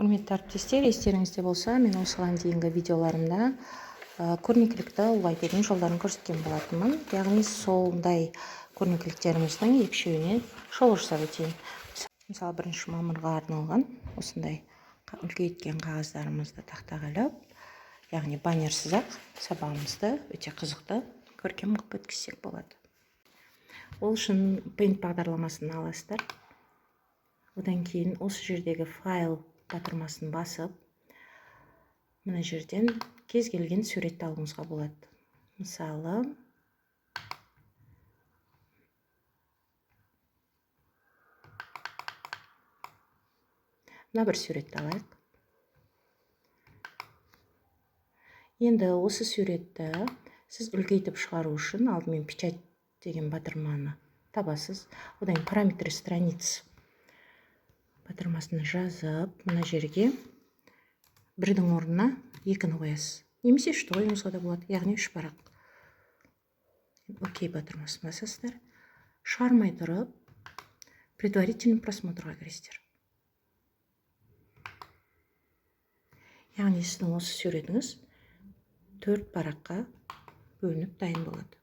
Құрметті әріптестер, естеріңізде болса, мен осыған дейінгі видеоларымда көрнекілікті ұлғайтудың жолдарын көрсеткен болатынмын. Яғни сондай көрнекіліктеріміздің екшеуіне шолу жасап өтейін. Мысалы, 1 мамырға арналған осындай үлкейткен қағаздарымызды тақтаға іліп, яғни баннерсіз-ақ сабағымызды өте қызықты көркем қылып өткізсек болады. Ол үшін Paint бағдарламасын аласыздар. Одан кейін осы жердегі файл батырмасын басып, мына жерден кез келген суретті алуыңызға болады. Мысалы, мына бір суретті алайық. Енді осы суретті сіз үлкейтіп шығару үшін алдымен печать деген батырманы табасыз. Одан кейін параметры страниц батырмасын жазып, мына жерге 1-дің орнына 2-ні қоясыз. Немесе 3-ті қоюыңызға да болады, яғни 3 парақ. Окей батырмасын басасыздар. Шығармай тұрып, предварительный просмотрға кіресіздер. Яғни сіздің осы суретіңіз 4 параққа бөлініп дайын болады.